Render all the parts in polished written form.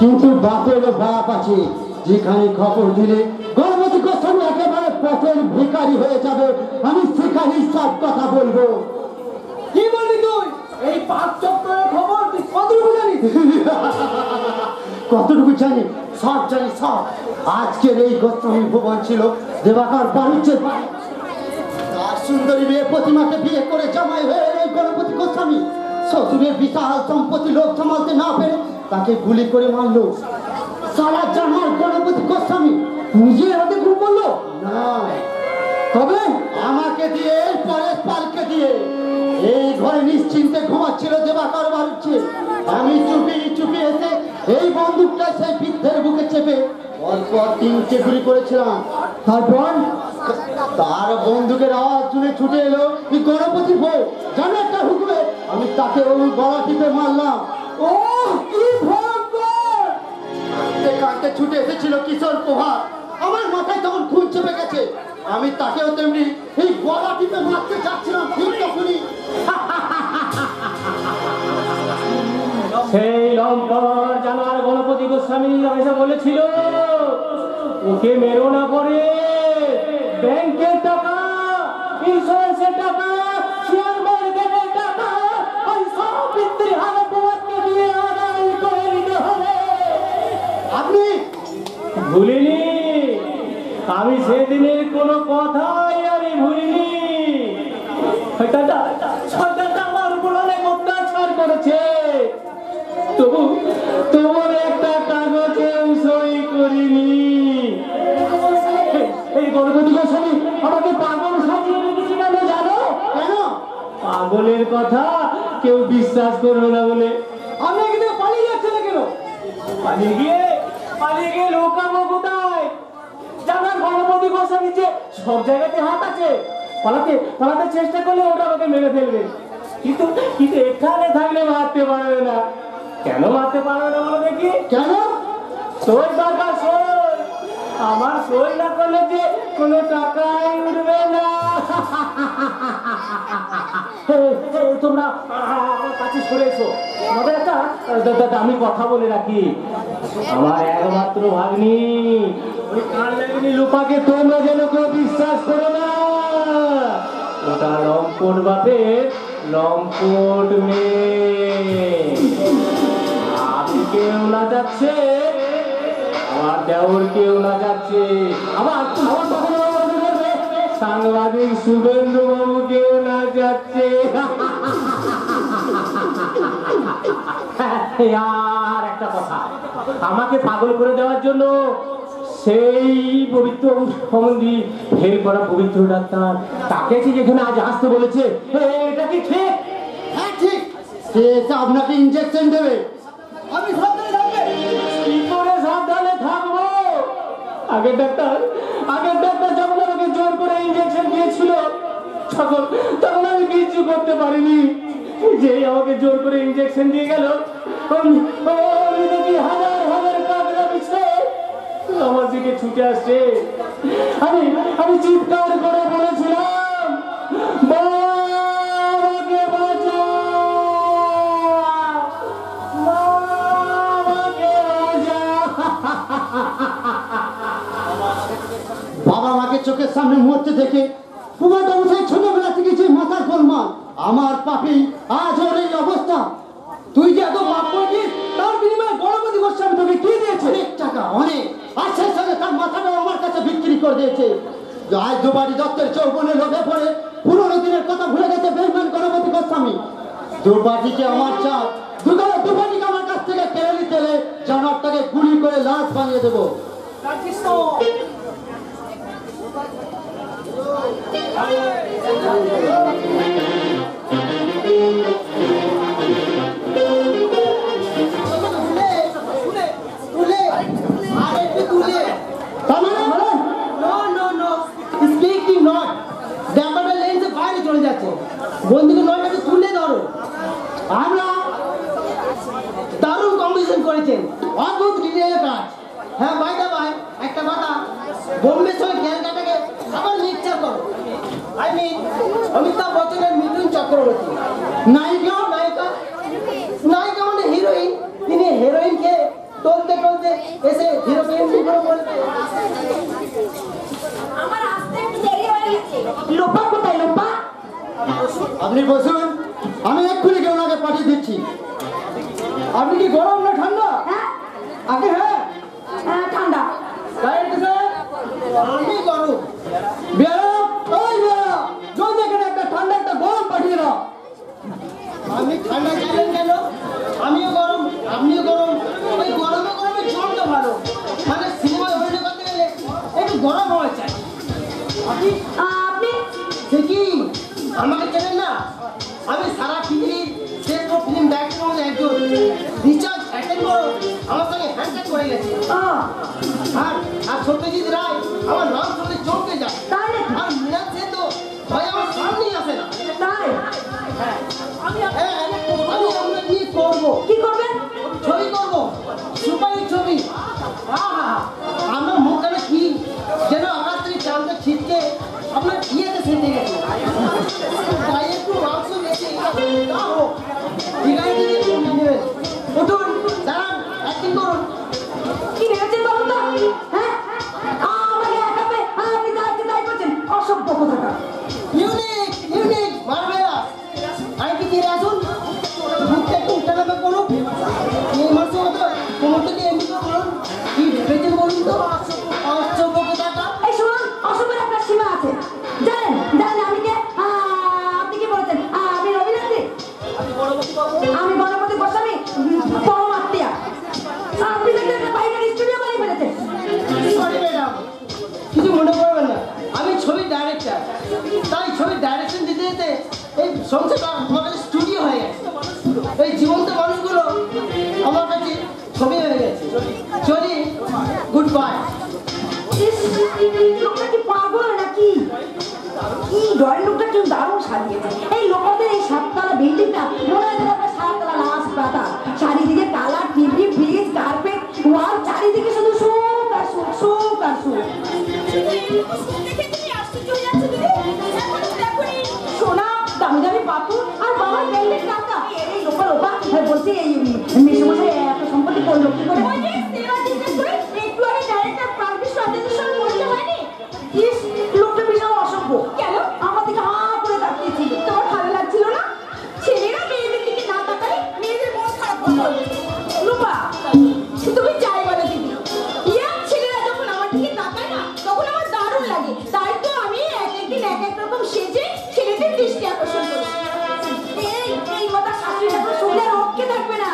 কিন্তু বাপেরও বাপ আছে, যেখানে খবর দিলে গণপতি গোস্বামী একেবারে পথের ভিখারি হয়ে যাবে। আমি সেখানে সব কথা বলবো। কি বললি তুই? এই 5 চক্করের খবর তুই কতটুকু জানিস? কতটুকু জানি? সব জানি, সব। আজকের এই গোস্বামী ভুবন ছিল দেবাকর বাণিজ্যের বাড়ি। তার সুন্দরী মেয়ে প্রতিমাকে বিয়ে করে জামাই হয়ে এই গণপতি গোস্বামী শ্বশুরের বিশাল সম্পত্তি লোক সামালতে না পেরে তাকে গুলি করে মারলো। সারা জামার গণপতি গোস্বামী নিজের হাতে খুন করলো না, তবে আমাকে দিয়ে, পরেশ পালকে দিয়ে। এই ঘরে নিশ্চিন্তে ঘুমাচ্ছিল দেবাকর বাড়ুচ্ছে। আমি চুপি চুপি এসে এই বন্দুকটা সেই বৃদ্ধের বুকে চেপে পরপর 3টে গুলি করেছিলাম। তারপর তার বন্দুকের আওয়াজ শুনে ছুটে এলো এই গণপতির বউ। জানো একটা হুকুমে আমি তাকে ওই গলা টিপে মারলাম। ও কি ভয়ঙ্কর! কাঁদতে কাঁদতে ছুটে এসেছিল কিশোর প্রভাত। আমার মাথায় তখন খুন চেপে গেছে। আমি তাকেও তেমনি এই গলা টিপে মারতে চাচ্ছিলাম, ঠিক তখনই সেই লম্পট জানার গণপতি গোস্বামী এসে বলেছিল, ওকে মেরো না করে ব্যাংকের টাকা, ইন্স্যুরেন্সের টাকা, শেয়ার মার্কেটের টাকা, ওই সব পিতৃহারা প্রভাতকে দিয়ে আদায় করে নিতে হবে। আপনি ভুলিনি? আমি সেদিনের কোনো কথাই আমি ভুলিনি। সরকারটা আমার উপর অনেক অত্যাচার করেছে, তবু তোমার একটা কাগজে সই করিনি। এই গণপতি গোস্বামী আমাকে পাগল সাজিয়ে রেখেছি কেন জানো? কেন? পাগলের কথা কেউ বিশ্বাস করবে না বলে। আমি এখানে পালিয়ে যাচ্ছে না কেন? পালিয়ে গিয়ে লোকাবো কোথায়? জানার গণপতি গোস্বামী যে সব জায়গাতে হাত আছে, পালাতে চেষ্টা করলে ওটা আমাকে মেরে ফেলবে। কিন্তু এখানে থাকলে মারতে পারবে না। কেন মারতে পারবে না বলো দেখি? কেন? সই দরকার, সই। আমার সই না করলে যে কোনো টাকাই উঠবে না। তোমরা আমার কাছে সরেছো, আমাদের একটা দামি কথা বলে রাখি। আমার একমাত্র ভাগ্নি ওই কান লাগনি লুপাকে তোমরা যেন কেউ বিশ্বাস করো না। ওটা লম্পট বাপের লম্পট মেয়ে। আমি কেউ না যাচ্ছে, আমার দেওর কেউ না যাচ্ছে, আমার সাংবাদিক শুভেন্দু বাবু কেউ না যাচ্ছে। আর একটা কথা, আমাকে পাগল করে দেওয়ার জন্য সেই পবিত্র সম্বন্ধী ফেল করা পবিত্র ডাক্তার তাকে কি যেখানে আজ আসতে বলেছে, এটা কি ঠিক? হ্যাঁ ঠিক। সে আপনাকে ইনজেকশন দেবে। আমি সাবধানে থাকবে। কি করে সাবধানে থাকবো? আগের ডাক্তার যখন আমাকে জোর করে ইনজেকশন দিয়েছিল তখন আমি কিছু করতে পারিনি। যে আমাকে জোর করে ইনজেকশন দিয়ে গেল, আমি দেখি হাজার হাজার কাকড়া বিছে আমার দিকে ছুটে আসছে। আমি চিৎকার করে বলেছিলাম, বাবাকে বাঁচাও, বাবাকে বাঁচাও। বাবা মাকে চোখের সামনে মরতে দেখে কুমারবাবু সেই ছোটবেলা থেকে যে মাথার গোলমাল, আমার পাপি আজ ওর এই অবস্থা। তুই যে এত পাপ করেছিস, তার বিনিময়ে গণপতি গোস্বামী তোকে কি দিয়েছে? অনেক টাকা, অনেক। আর সেই সঙ্গে তার মাথাটাও আমার কাছে বিক্রি করে দিয়েছে। আজ দুবারি দত্তের চৌবনে লোভে পড়ে পুরোনো দিনের কথা ভুলে গেছে বেইমান গণপতি গোস্বামী। দুবাটিকে আমার চাপ, দুবাটিকে আমার কাছ থেকে কেড়ে নিতে এলে জানারটাকে গুলি করে লাশ বানিয়ে দেবো। বন্ধুকে নয়টাকে তুলে ধরো। আমরা দারুণ কম্পিটিশন করেছেন, অদ্ভুত ডিটেইলে কাজ। হ্যাঁ ভাই দা ভাই, একটা কথা, বোম্বের সঙ্গে ক্যালকাটাকে আবার মিক্সচার করো। আই মিন অমিতাভ বচ্চনের মিঠুন চক্রবর্তী। নায়িকা মানে হিরোইন। তিনি হেরোইনকে টলতে টলতে এসে হিরোকে এমনি করে বলতে, আমার আসতে একটু দেরি হয়ে গেছে। লোপা কোথায় লোপা? আপনি বসুন, আমি এক্ষুনি কেউ ওনাকে পাঠিয়ে দিচ্ছি। আপনি কি গরম না ঠান্ডা? হ্যাঁ আগে হ্যাঁ ঠান্ডা। আমি গরম। যদি এখানে একটা ঠান্ডা একটা গরম পাঠিয়ে দাও। আমি ঠান্ডা চাইলেন কেন? আমিও গরম, আপনিও গরম। ওই গরমে গরমে জমটা ভালো। মানে সিনেমায় অভিনয় করতে গেলে একটু গরম হওয়া চাই। আপনি সে কি আমাকে চেনেন না? আমি সারা পৃথিবীর শ্রেষ্ঠ ফিল্ম ডাইরেক্টর মধ্যে একজন। রিচার্জ অ্যাটেন্ড করো আমার সঙ্গে হ্যান্ডশেক করে গেছে। আর সত্যজিৎ রায় আমার নাম শুনলে চমকে যায়। আর মীনাজ সেন তো ভাই আমার সামনেই আসে না। তাই আমি আপনাকে নিয়ে করবো। কি করবেন? ছবি করবো, সুপারহিট ছবি। আমার মুখখানে কি যেন আকাশ থেকে চাঁদটা ছিটকে আপনার বিয়েতে সেটে গেছে। তাই একটু মাংস বেশি তা হোক, ঠিক আছে দিদি, নেবেন। উঠুন, দাঁড়ান, অ্যাক্টিং করুন। কি ভেবেছেন বলুন তো? হ্যাঁ আমাকে একাবে আপনি তাই করছেন, অসভ্য কোথাকা। ইউনিক মারভেলাস। আমি কি ফিরে আসুন, মুখটা একটু উঠানামা করুন। এই মাসে মতো কোমরটা দিয়ে এমনি করে বলুন, কি ভেবেছেন বলুন তো? অসভ্য কোথাকা। এই শুনুন, অসভ্যের একটা সীমা আছে। জানেন আপনি কে? আপনি কি বলছেন? আমি রবীন্দ্রনাথ, আমি গণপতি গোস্বামী পরম আত্মীয়া। আপনি দেখতে বাইরের স্টুডিও বানিয়ে ফেলেছেন। সরি ম্যাডাম, কিছু মনে করবেন না, আমি ছবির ডাইরেক্টর। তাই ছবির ডাইরেকশন দিতে দিতে এই সংসারটা আমার কাছে স্টুডিও হয়ে গেছে। এই জীবন্ত মানুষগুলো আমার কাছে ছবি হয়ে গেছে। চলি, গুড বাই। লোকটা কি পাগল নাকি? কি ড্রয়িং রুমটা কি দারুণ সাজিয়েছে। এই লোকদের এই সাততলা বিল্ডিংটা মনে হয় একটা সাততলা রাজপ্রাসাদ। চারিদিকে কালার টিভি, ফ্রিজ, কার্পেট, ওয়াল, চারিদিকে শুধু সুখ আর সুখ, সুখ আর সুখ। সোনা দামি দামি পাথর আর বাবার ব্যাংকের টাকা এই লোপা লোপা বলছি এই মেসমশাই এত সম্পত্তি করলো কি করে একটু আগে ডাইরেক্টর প্রান্তিক সন্দেশের সঙ্গে বলতে হয়নি ইস লোকটা বিশাল অসভ্য কেন আমার দিকে হা করে তাকিয়েছিল তোমার ভালো লাগছিল না ছেলেরা মেয়েদের দিকে না তাকালে মেয়েদের মন খারাপ হবে লোপা তুমি যাই বলো দিদি ইয়ার ছেলেরা যখন আমার দিকে তাকায় না তখন আমার দারুণ লাগে তাই তো আমি একদিন এক এক রকম সেজে ছেলেদের দৃষ্টি আকর্ষণ করি এই কথা শাশুড়ি ঠাকুর শুনলে রক্ষে থাকবে না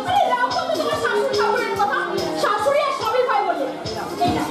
আরে রাখো তো তোমার শাশুড়ি ঠাকুরের কথা শাশুড়ি আর স্বামী ভাই বলে এই না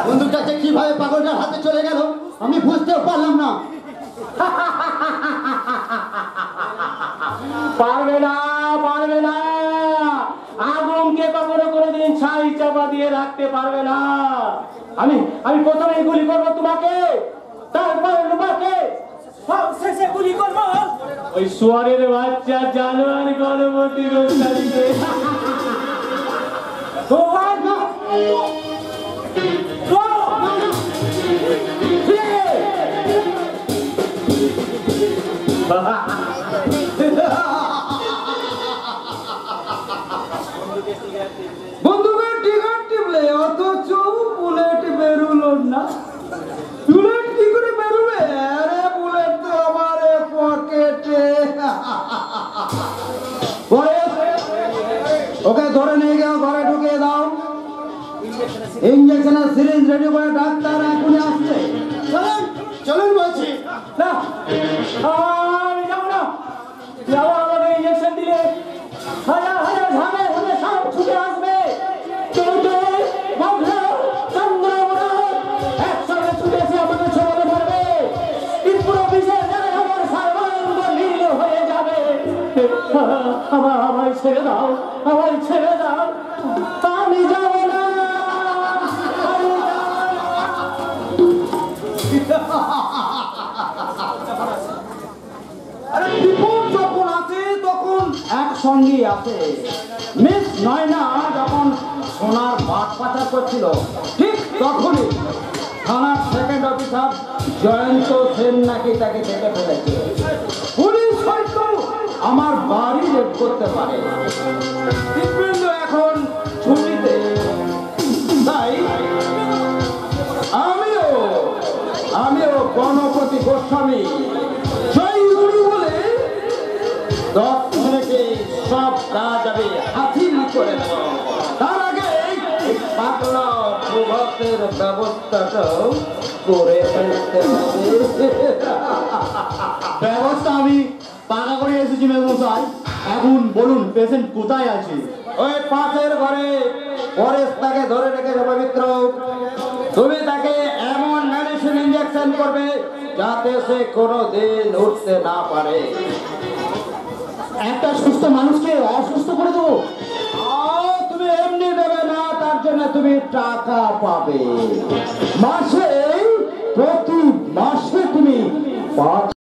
বন্দুকটা কিভাবে পাগলটার হাতে চলে গেল আমি বুঝতেও পারলাম না। পারবে না পারবে না, আগুনকে কখনো কোনোদিন ছাই চাপা দিয়ে রাখতে পারবে না। আমি আমি প্রথমে গুলি করবো তোমাকে, তারপরে তোমাকে, শেষে গুলি করবো ওই সোয়ারের বাচ্চা জানোয়ার গর্ভবতী রোজগারিকে। বন্ধুকে টিকিট টিপলে অথচ বুলেট বেরুলো না। বুলেট কি করে বেরোবে? আরে বুলেট তো আমার পকেটে। ওকে ধরে নিয়ে গিয়ে ঘরে ঢুকিয়ে দাও। ইঞ্জেকশনের সিরিঞ্জ রেডি করে ডাক্তার এখনই আসছে। চলুন চলুন বলছি। না আমি যাবো না, যাবো আমাকে ইঞ্জেকশন দিলে হাজার হাজার ঝামের হলে সব ছুটে আসবে। একসঙ্গে ছুটে এসে আমাকে ছড়াতে পারবে, পুরো বিশেষ জায়গায় আমার সর্বাঙ্গ লীল হয়ে যাবে। আমায় ছেড়ে দাও, আমায় ছেড়ে দাও, আমি যাবো না। বিপদ যখন আছে তখন একসঙ্গেই আছে। মিস নয়না যখন সোনার বাট পাচার করছিল ঠিক তখনই থানার সেকেন্ড অফিসার জয়ন্ত সেন নাকি তাকে দেখে ফেলেছে। পুলিশ হয়তো আমার বাড়ি রেড করতে পারে। হৃৎপিণ্ড এখন ছুটিতে, তাই আমিও গণপতি গোস্বামী জয় গুরু বলে দক্ষিণকে সব কাজ আমি হাসিল করে দেব। তার আগে পাগলা প্রভাতের ব্যবস্থাটাও করে ফেলতে হবে। ব্যবস্থা আমি পাকা করে এসেছি মেমসাই। এখন বলুন পেশেন্ট কোথায় আছে? ওই পাশের ঘরে পরেশ তাকে ধরে রেখেছে পবিত্র। তুমি তাকে এমন মেডিসিন ইঞ্জেকশন করবে যাতে সে কোনোদিন উঠতে না পারে। একটা সুস্থ মানুষকে অসুস্থ করে দেবো? তুমি এমনি দেবে না, তার জন্য তুমি টাকা পাবে। প্রতি মাসে তুমি 5